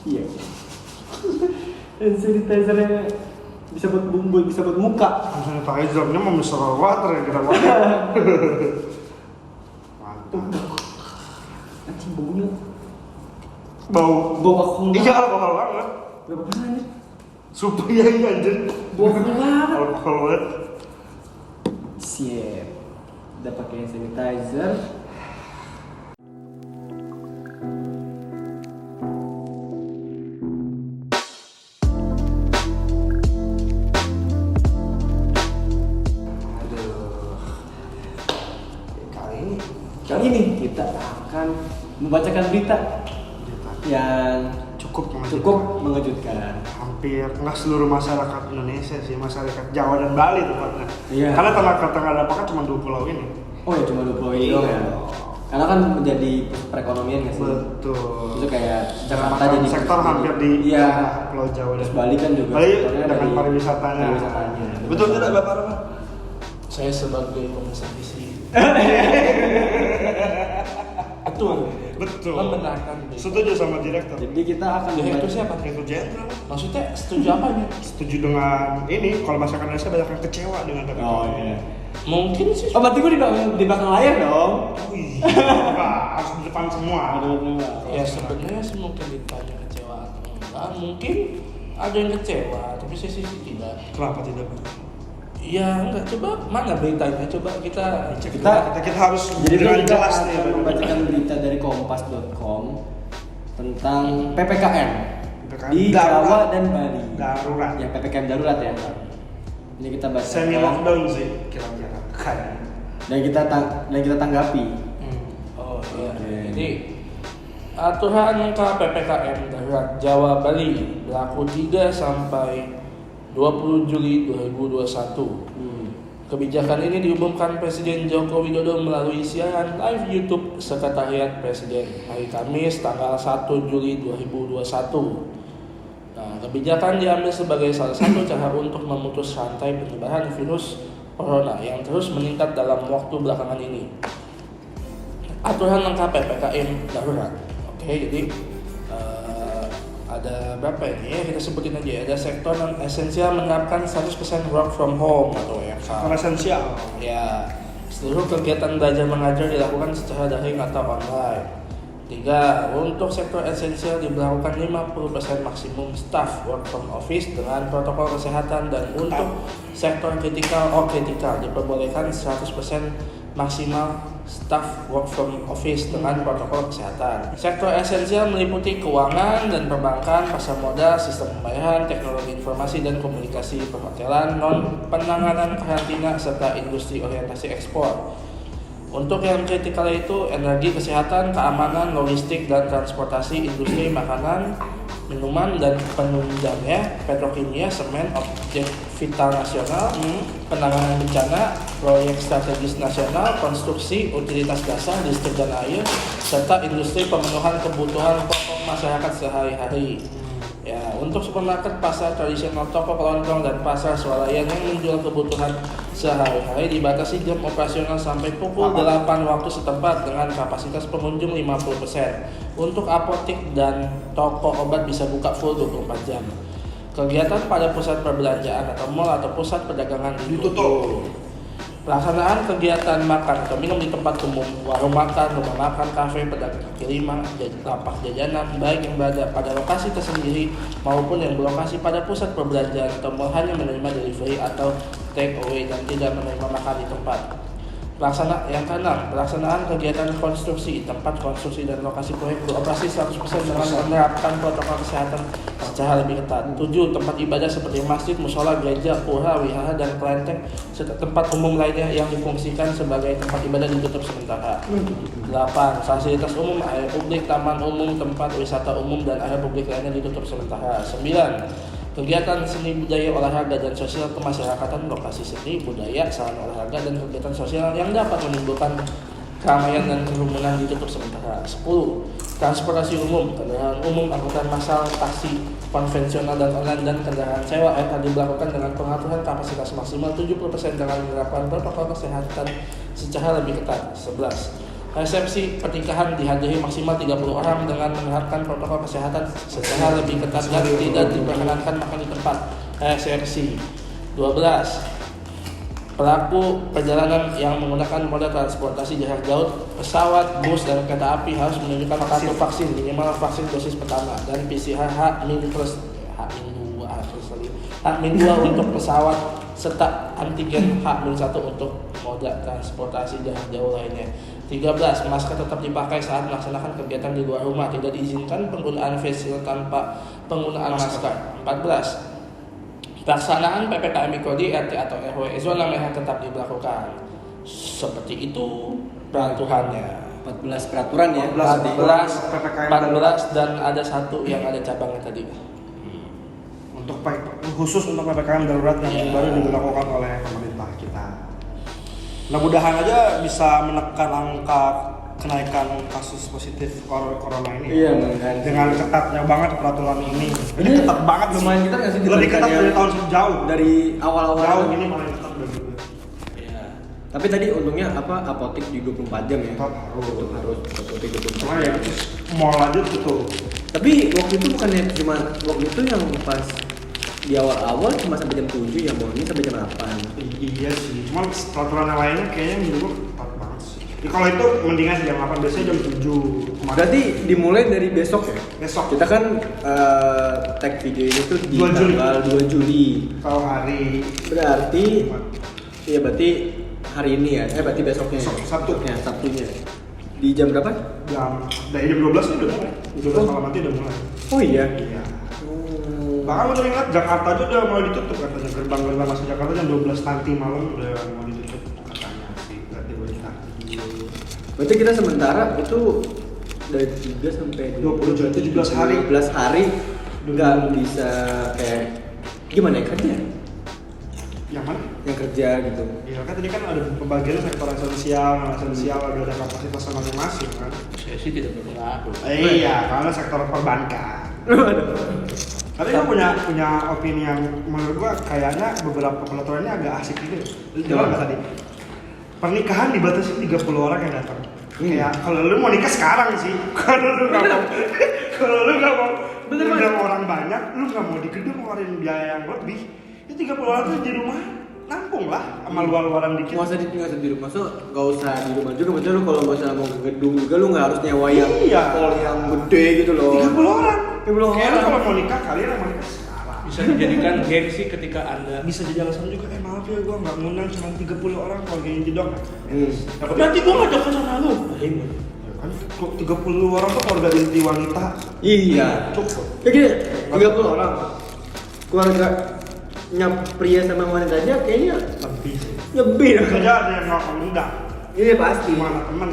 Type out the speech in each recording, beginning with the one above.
Iya. Hand sanitizer-nya bisa buat bumbu, bisa buat muka. Hand sanitizer-nya mau mineral water ya kita pakai. Mantap. Anjing baunya. Bau Alkohol. Iya, alkohol banget. Berapa banyak? Super ya anjir. Bau banget. Alkohol banget. Siap. Udah pakai hand sanitizer. Kali ini kita akan membacakan berita yang cukup mengejutkan. Hampir nggak seluruh masyarakat Indonesia sih, masyarakat Jawa dan Bali tepatnya. Iya. Karena tengah dampaknya cuma 2 pulau ini. Oh ya, cuma 2 pulau ini doang ya. Karena kan menjadi perekonomian nggak sih? Betul. Itu kayak Jakarta jadi sektor hampir di iya. Pulau Jawa dan Terus Bali kan juga Bali sektornya dengan dari pariwisatanya. Betul tidak Bapak Rahmat? Saya sebagai pengusaha visi. Betul. Membenarkan. Setuju sama direktur. Jadi kita akan Direktur siapa? Direktur jenderal. Maksudnya setuju apanya? Setuju dengan ini, kalau masyarakat Indonesia banyak yang kecewa dengan PPKM. Oh iya. Mungkin sih. Oh berarti gue di belakang layar dong. Oh iya. Harus di depan semua. Ya sebenarnya sih mungkin ditanya kecewa atau enggak. Mungkin ada yang kecewa, tapi saya sih tidak. Kenapa tidak? Ya enggak, coba mana beritanya? Coba kita harus Jadi dengan kita jelas akan nih membacakan berita dari kompas.com tentang PPKM di darurat. Jawa dan Bali. Darurat. Ya PPKM darurat ya. Ini kita baca. Semi lockdown sih kira-kira. Dan kita tanggapi. Oh iya. Oke. Jadi aturan KPPKM darurat Jawa Bali berlaku 3 sampai 20 Juli 2021. Kebijakan ini diumumkan Presiden Joko Widodo melalui siaran live YouTube Sekretariat Presiden hari Kamis tanggal 1 Juli 2021. Nah, kebijakan diambil sebagai salah satu cara untuk memutus rantai penyebaran virus corona yang terus meningkat dalam waktu belakangan ini. Aturan lengkap PPKM darurat. Oke, jadi ada berapa ini ya, kita sebutin aja ya. Ada sektor non esensial menerapkan 100% work from home atau WFH. Esensial. Ya, seluruh kegiatan belajar mengajar dilakukan secara daring atau online. 3. Untuk sektor esensial diberlakukan 50% maksimum staff work from office dengan protokol kesehatan, dan untuk sektor kritikal diperbolehkan 100% maksimal staff work from office dengan protokol kesehatan. Sektor esensial meliputi keuangan dan perbankan, pasar modal, sistem pembayaran, teknologi informasi dan komunikasi, perhotelan, penanganan karantina, serta industri orientasi ekspor. Untuk yang kritikal itu energi, kesehatan, keamanan, logistik dan transportasi, industri makanan, minuman dan penunjangnya, petrokimia, semen, objek vital nasional, penanganan bencana, proyek strategis nasional, konstruksi, utilitas dasar, listrik dan air, serta industri pemenuhan kebutuhan pokok masyarakat sehari-hari. Ya, untuk supermarket, pasar tradisional, toko kelontong dan pasar swalayan yang menjual kebutuhan sehari-hari dibatasi jam operasional sampai pukul 8 waktu setempat dengan kapasitas pengunjung 50%. Untuk apotek dan toko obat bisa buka full 24 jam. Kegiatan pada pusat perbelanjaan atau mal atau pusat perdagangan ditutup. Pelaksanaan kegiatan makan atau minum di tempat umum, warung makan, rumah makan, kafe, pedagang kaki lima, lapak jajanan, baik yang berada pada lokasi tersendiri maupun yang berlokasi pada pusat perbelanjaan atau mal, hanya menerima delivery atau take away dan tidak menerima makan di tempat. Pelaksanaan kegiatan konstruksi, tempat konstruksi dan lokasi proyek beroperasi 100% dengan menerapkan protokol kesehatan secara lebih ketat. 7. Tempat ibadah seperti masjid, musola, gereja, pura, wihara, dan kelenteng serta tempat umum lainnya yang difungsikan sebagai tempat ibadah ditutup sementara. 8. Fasilitas umum, area publik, taman umum, tempat wisata umum, dan area publik lainnya ditutup sementara. 9. Kegiatan seni budaya olahraga dan sosial kemasyarakatan, lokasi seni budaya, sarana olahraga dan kegiatan sosial yang dapat menimbulkan keramaian dan kerumunan ditutup sementara. 10. Transportasi umum, kendaraan umum, angkutan massal, taksi konvensional dan online, dan kendaraan sewa akan diberlakukan dengan pengaturan kapasitas maksimal 70% dengan menerapkan protokol kesehatan secara lebih ketat. 11. Resepsi pernikahan dihadiri maksimal 30 orang dengan menerapkan protokol kesehatan secara lebih ketat dan tidak diperkenankan makan di tempat resepsi. 12. Pelaku perjalanan yang menggunakan moda transportasi jarak jauh, pesawat, bus, dan kereta api harus menunjukkan kartu vaksin minimal vaksin dosis pertama dan PCR H-2 untuk pesawat serta antigen H-1 untuk moda transportasi jarak jauh lainnya. 13. Masker tetap dipakai saat melaksanakan kegiatan di luar rumah. Tidak diizinkan penggunaan face shield tanpa penggunaan masker. 14. Pelaksanaan PPKM Mikro di RT atau RW zona merah tetap diberlakukan. Seperti itu peraturannya. 14 peraturan ya. 14 dan ada satu yang ada cabangnya tadi. Untuk khusus untuk PPKM darurat yang baru diberlakukan oleh pemerintah kita. Mudah-mudahan aja bisa menekan angka kenaikan kasus positif corona ini. Iya, dengan ketatnya banget peraturan ini. Ini ketat banget sih. Lumayan ketat nggak sih? Lebih ketat dari tahun jauh. Dari awal-awal Jauh ini paling ketat dari dulu. Iya. Tapi tadi untungnya apotek di 24 jam ya. Tetap Harus apotek 24 Cuma jam. ya mall aja tutup. Tapi waktu itu bukannya cuma waktu itu yang pas di awal-awal cuma sampai jam 7 ya, mau ini sampai jam 8. Iya sih. Cuma peraturan yang lainnya kayaknya menurut gua ketat banget sih. Ya, kalau itu mendingan sih jam 8, biasanya jam 7. Berarti dimulai dari besok ya? Besok. Kita kan tag video ini tuh di 2 Juli. tanggal 2 Juli. Kalau hari Berarti iya berarti hari ini ya. Berarti besoknya. Sabtu. Ya, Sabtunya. Di jam berapa? Dari jam 12 udah mulai. 12 malam nanti udah mulai. Oh iya. Iya. Bahkan udah ingat Jakarta aja udah mulai ditutup katanya, gerbang-gerbang masuk Jakarta jam 12 nanti malam udah mau ditutup katanya sih. Berarti kita sementara itu dari 3 sampai 17 hari. 12 hari nggak bisa kayak gimana ya kerja? Yang mana? Yang kerja gitu. Iya kan tadi kan ada pembagian sektor esensial, non esensial ada kapasitasnya masing-masing kan. Saya sih tidak berpengaruh. Iya, karena sektor perbankan. Tapi gue punya opini yang menurut gue kayaknya beberapa peraturannya agak asik gitu. Lu dengar nggak tadi? Pernikahan dibatasi 30 orang yang datang. Kayak kalau lu mau nikah sekarang sih, kalau lu nggak mau, undang orang banyak, lu nggak mau di gedung ngeluarin biaya yang lebih, ya 30 orang tuh di rumah nampung lah, sama luar-luaran dikit. Nggak usah di rumah, nggak usah di rumah juga. Maksudnya lu kalau misalnya mau ke gedung juga lu nggak harus nyewa yang hall yang gede gitu loh. 30 orang. 30 orang. Kayak lu kalau mau nikah kalian yang mau nikah sekarang. Bisa dijadikan gengsi ketika Anda Bisa jadi alasan juga, maaf ya gue nggak ngundang cuma 30 orang kalau gini jedok. nanti gua ngajak ke sana lu. Kan 30 orang tuh keluarga inti wanita. Iya. Cukup. Kayak gini, 30 orang. Keluarga pria sama wanita aja kayaknya Lebih sih. lebih. Saja ada yang nggak ngundang. Ini pasti. Gimana temen?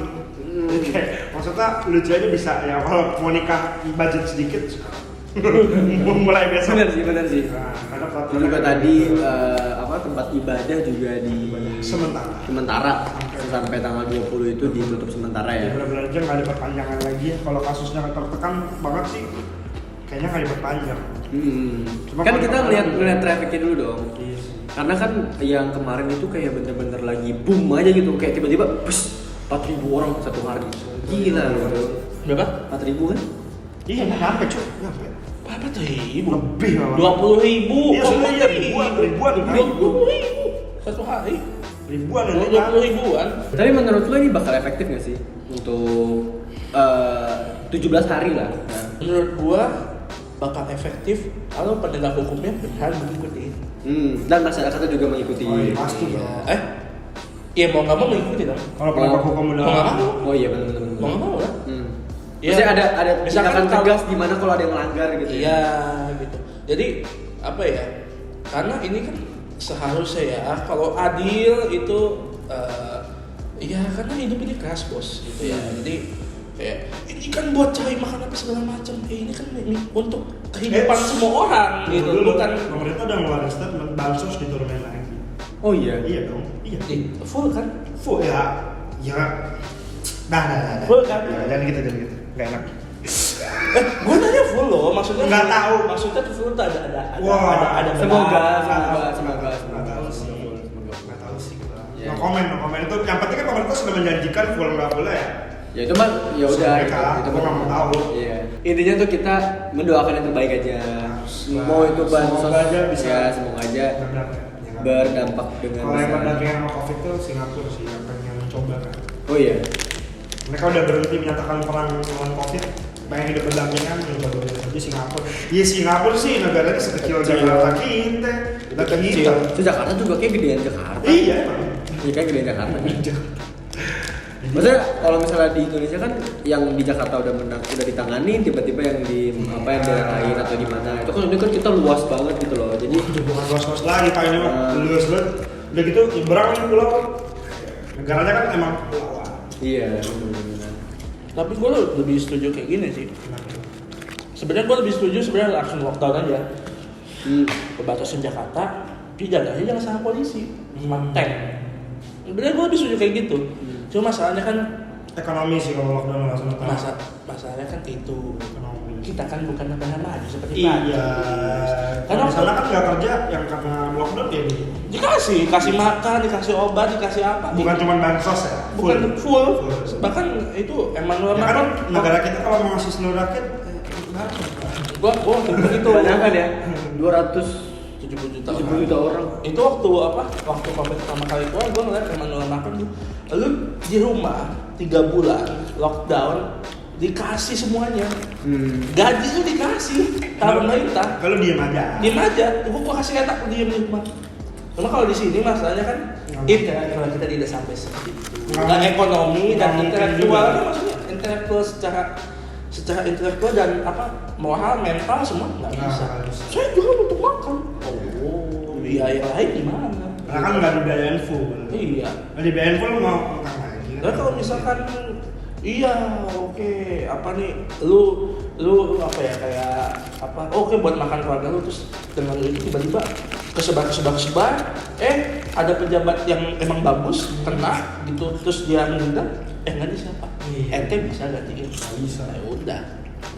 Kayak maksudnya lucu aja bisa ya kalau mau nikah budget sedikit mulai besok. Bener sih. Nah, karena Terus peraturan juga tadi tempat ibadah juga di sementara sampai tanggal 20 itu ditutup sementara ya. benar-benar aja nggak ada perpanjangan lagi ya. Kalau kasusnya tertekan banget sih kayaknya nggak diperpanjang. Cuma Kan kalau kita ngeliat trafficnya dulu dong. Iya sih. Karena kan yang kemarin itu kayak bener-bener lagi boom aja gitu, kayak tiba-tiba 4.000 orang satu hari. Gila loh. Berapa? 4.000 kan? Iya nggak nyampe cuy. Nyampe. Berapa tuh ribu? Lebih malah. 20.000. Iya, sudah ribuan. 20.000 satu hari. Ribuan yang 20.000-an. Tapi menurut lo ini bakal efektif nggak sih untuk 17 hari lah? Nah. Menurut gua bakal efektif kalau penegak hukumnya benar mengikuti. Dan masyarakatnya juga mengikuti. Oh, iya, pasti Iya. dong. Iya mau nggak mau mengikuti dong. Kalau penegak hukum udah Mau nggak mau. Oh iya benar. Mau nggak mau lah. Iya. Maksudnya ada misalkan tindakan kalau- tegas di mana kalau ada yang melanggar gitu. Iya gitu. Jadi apa ya? Karena ini kan seharusnya ya kalau adil itu ya karena hidup ini keras bos gitu ya. Jadi kayak ini kan buat cari makan apa segala macam. Ini kan ini untuk kehidupan semua orang gitu. Dulu Bukan pemerintah udah ngeluarin statement bansos diturunin lagi. Oh iya. Iya dong. Iya. full kan? Full ya. Nah. Full kan? Ya, jangan gitu. Gak enak. Gue nanya full loh, maksudnya Nggak full. tahu. Maksudnya tuh full tuh ada Wah, ada Semoga. Nggak tahu sih. Ya. No comment itu. Yang penting kan pemerintah sudah menjanjikan full nggak boleh ya. Ya itu mah ya udah mereka, itu gua nggak mau tahu. Iya. Intinya tuh kita mendoakan yang terbaik aja. Mau itu bansos semoga aja bisa ya semoga aja berdampak dengan kalau yang besar. berdampingan sama COVID tuh Singapura sih yang pengen mencoba kan. Oh iya. Mereka udah berhenti menyatakan perang melawan COVID, pengen hidup berdampingan mencoba di Singapura. Iya Singapura sih negaranya sekecil Jakarta kita. Itu Jakarta juga kayak gedean Jakarta. Iya emang. Iya kayak gedean Jakarta. Maksudnya kalau misalnya di Indonesia kan yang di Jakarta udah ditangani, tiba-tiba yang di apa yang daerah lain atau di mana itu kan kita luas banget gitu loh. Jadi Bukan luas-luas lagi pak ini mah luas banget. Udah gitu nyebrang nih pulau. Negaranya kan emang pulau. iya benar. Tapi gue lebih setuju kayak gini sih. Sebenarnya gue lebih setuju sebenarnya langsung lockdown aja. Pembatasan Jakarta, dijaganya jangan sama polisi, sama tank. Sebenarnya gue lebih setuju kayak gitu. Cuma masalahnya kan Ekonomi sih kalau lockdown langsung utama. masalahnya kan itu Ekonomi. kita kan bukan negara maju seperti Iya. Karena Karena di sana kan nggak kerja yang karena lockdown ya di. dikasih makan, dikasih obat, dikasih apa? Bukan cuma bansos ya. bukan full. Full. Bahkan itu Emmanuel Ya kan Macron negara kita kalau mau ngasih seluruh rakyat gua waktu itu Kebanyakan ya 270 70 juta orang. itu waktu COVID pertama kali keluar gue ngeliat Emmanuel Macron tuh lu di rumah 3 bulan lockdown dikasih semuanya gaji lu dikasih sama pemerintah kalau diem aja. diem aja gua kasih kata aku diem di rumah cuma kalau di sini masalahnya kan kalau kita tidak sampai segitu nggak ekonomi dan Nggak mungkin intelektual juga. maksudnya intelektual secara intelektual dan moral mental semua nggak Nggak bisa bisa. saya juga untuk makan biaya lain gimana Karena kan nggak dibiayain full. iya Nggak dibiayain full mau makan lagi. nah kalau misalkan iya oke apa nih lu apa ya kayak apa oke buat makan keluarga lu terus dengan itu tiba-tiba kesebar ada pejabat yang emang bagus kena gitu terus dia ngundang ganti siapa Iya. ente bisa gantiin Nggak bisa. ya udah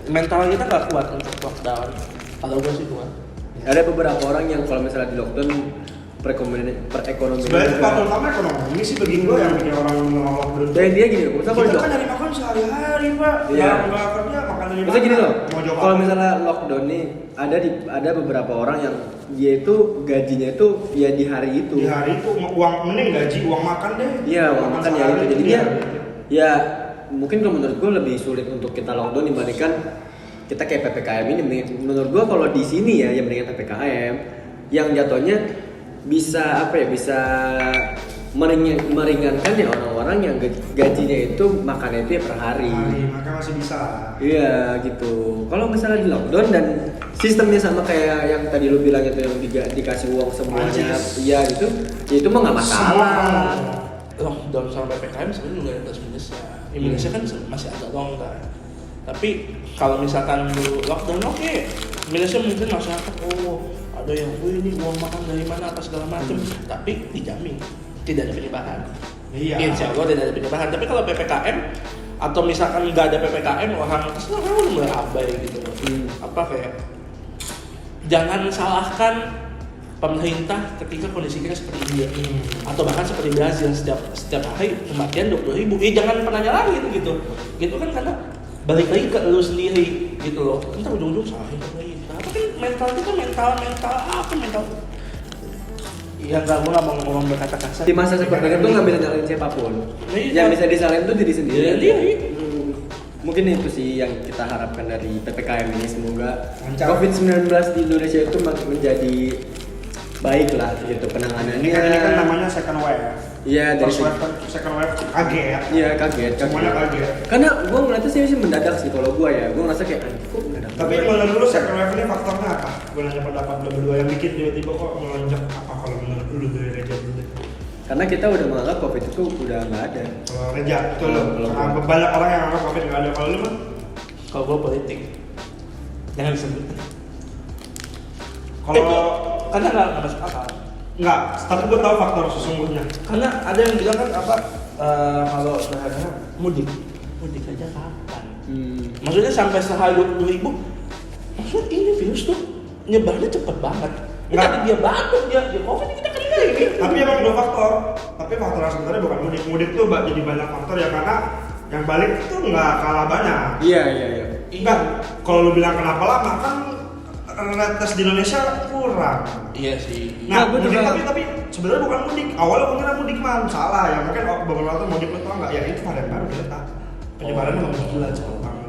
mental kita nggak kuat untuk lockdown kalau gue sih kuat Ada beberapa orang yang kalau misalnya di lockdown perekonomian Sebenarnya faktor utama ekonomi sih bagi gue yang bikin orang menolak berhenti. Dan dia gini loh, misalnya kalau Kita di kan nyari makan sehari-hari pak. Iya. Nggak kerja makan dari Maksudnya gini loh, Mau jawab kalau apa? misalnya lockdown nih ada beberapa orang yang dia itu gajinya itu ya di hari itu. Di hari itu uang mending gaji uang makan deh. Iya, uang makan ya sehari itu. Jadi di dia hari itu. ya mungkin kalau menurut gue lebih sulit untuk kita lockdown dibandingkan kita kayak PPKM ini. Menurut gue kalau di sini ya yang mendingan PPKM yang jatuhnya bisa bisa meringankan ya orang-orang yang gajinya itu makannya itu ya per hari. Maka masih bisa. Iya gitu. Kalau misalnya di lockdown dan sistemnya sama kayak yang tadi lu bilang itu yang dikasih uang semuanya, Mancis. iya gitu, ya itu mah nggak masalah. lockdown sama PPKM sebenarnya juga ada plus minusnya. Indonesia kan masih agak longgar. Tapi kalau misalkan dulu lockdown oke, minusnya mungkin masyarakat ada yang ini uang makan dari mana apa segala macam, tapi dijamin tidak ada penyebaran. Iya. Insya Allah tidak ada penyebaran. Tapi kalau PPKM atau misalkan nggak ada PPKM orang mulai abai gitu loh. Apa kayak jangan salahkan pemerintah ketika kondisi kita seperti India atau bahkan seperti Brazil setiap hari kematian 20.000. Jangan pernah nyalahin gitu. Gitu kan karena balik lagi ke lu sendiri gitu loh. Entar ujung-ujung salahin pemerintah. Apa kan mental itu kan mental ya nggak gue nggak mau ngomong berkata kasar Di masa seperti itu nggak bisa nyalain siapapun. Iya. Yang bisa disalahin itu diri sendiri. Iya. Mungkin itu sih yang kita harapkan dari PPKM ini, semoga Lancar. COVID-19 di Indonesia itu menjadi baik lah gitu penanganannya. Ini kan namanya second wave. Iya, dari First wave kan second wave kaget. Iya kaget. Semuanya kaget. Karena gue ngeliatnya sih mendadak sih kalau gue ya. Gue ngerasa kayak kok mendadak. Tapi menurut lu second wave ini faktornya apa? Gue nanya pendapat lu berdua yang bikin tiba-tiba kok melonjak apa kalau menurut lu dari Reja dulu? Karena kita udah menganggap COVID itu udah nggak ada. Kalau Reja, betul lu. Kalau Karena gua. banyak orang yang anggap COVID nggak ada. Kalau lu mah? kalau gue politik jangan disebut Kalau karena nggak masuk akal. nggak, tapi gue tahu faktor sesungguhnya. Karena ada yang bilang kan kalau misalnya mudik aja kapan? Maksudnya sampai sehari 20.000, maksudnya ini virus tuh nyebarnya cepet banget. Nggak. Tadi dia batuk, dia COVID kita kena ini. Tapi emang dua faktor. Tapi faktor yang sebenarnya bukan mudik. Mudik tuh jadi banyak faktor ya karena yang balik itu nggak kalah banyak. Iya. Enggak, kalau lu bilang kenapa lama kan rate tes di Indonesia kurang. Iya sih. Nah, gua mudik juga- tapi sebenarnya bukan mudik. Awalnya mengira mudik man, salah ya. Mungkin beberapa tuh mudik lu tau nggak? Ya itu varian baru Delta. Penyebarannya memang gila jauh banget.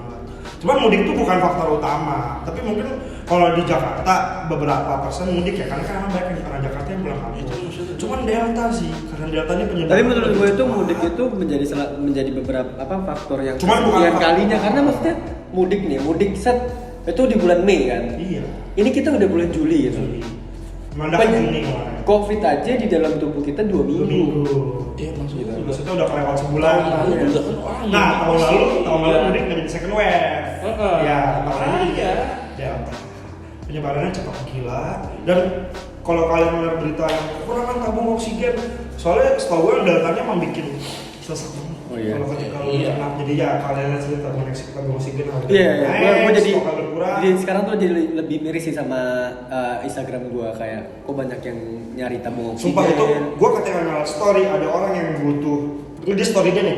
Cuma mudik itu bukan faktor utama. Tapi mungkin kalau di Jakarta beberapa persen mudik ya, karena kan banyak yang orang Jakarta yang pulang kampung. Cuman Delta sih, karena Delta ini penyebaran. Tapi menurut gue itu mudik itu menjadi beberapa faktor yang Cuman bukan kesekian faktor kalinya, karena utama. maksudnya mudik set itu di bulan Mei kan. Iya. Ini kita udah bulan Juli gitu. Mendadak Juni kemarin. Covid aja di dalam tubuh kita 2 2 minggu. minggu. Iya maksudnya. Maksudnya udah kelewat sebulan. Tahun lalu Iya. juga kan orang. Nah, tahun lalu Iya. mudik nggak jadi second wave. Heeh. Ya, makanya Iya. Delta. Penyebarannya cepat gila. Dan kalau kalian melihat berita yang kekurangan tabung oksigen, soalnya setahu gue Deltanya emang bikin sesak banget. Oh, iya. Kalau ketika lu Iya. kena, jadi ya kalian lihat sendiri tabung oksigen harus Iya, gue jadi stoknya berkurang. sekarang tuh jadi lebih miris sih sama Instagram gue, kayak kok banyak yang nyari tabung oksigen. Sumpah itu, gue ketika ngeliat story ada orang yang butuh, itu dia story dia nih,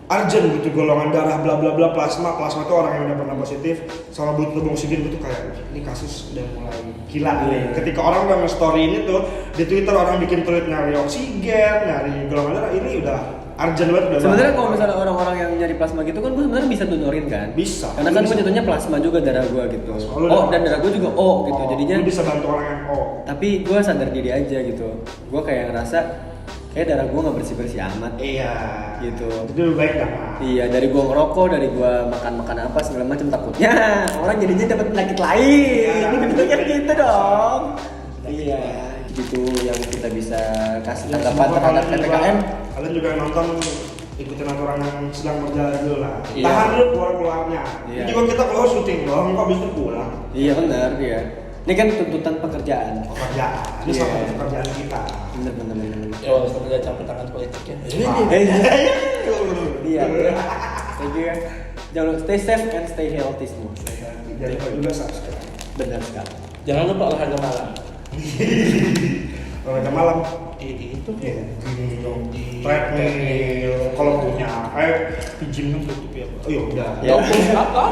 urgent butuh golongan darah bla bla bla plasma itu orang yang udah pernah positif sama butuh tabung oksigen itu kayak ini kasus udah mulai gila nih. Iya. Ketika orang udah nge-story ini tuh di Twitter orang bikin tweet nyari oksigen, nyari golongan darah, ini udah urgent banget udah. Sebenarnya banget. kalau misalnya orang-orang yang nyari plasma gitu kan gue sebenarnya bisa donorin kan. Bisa. Karena kan gue Bisa. jatuhnya plasma juga darah gue gitu. Plasma lu Oh, darah. dan darah gue juga O gitu. Jadinya lu bisa bantu orang yang tapi gue sadar diri aja gitu. Gue kayak ngerasa kayak darah gue nggak bersih-bersih amat. Iya. Gitu. Jadi lebih baik kan. Iya, dari gue ngerokok, dari gue makan apa segala macam, takutnya orang jadinya dapat penyakit lain. Iya. Ini kan gitu dong. Iya, gitu yang kita bisa kasih Ya, tanggapan semoga terhadap kalian juga- PPKM. Kalian juga nonton ikutin aturan yang sedang berjalan dulu lah. Iya. Tahan dulu keluarnya. Iya. Ini juga kita keluar syuting doang, kok bisa pulang. Iya benar, iya. Ini kan tuntutan pekerjaan. Pekerjaan, ini Iya. sama pekerjaan kita. Bener. Ya walaupun udah campur tangan politiknya. Iya. Thank you ya. Jangan lupa stay safe and stay healthy semua. Jadi kalau juga subscribe. Benar sekali. Jangan lupa olahraga malam. Olahraga malam. Itu Iya. Treadmill, kalau punya, di gym kan tutup ya. Oh ya udah. Ya. apa?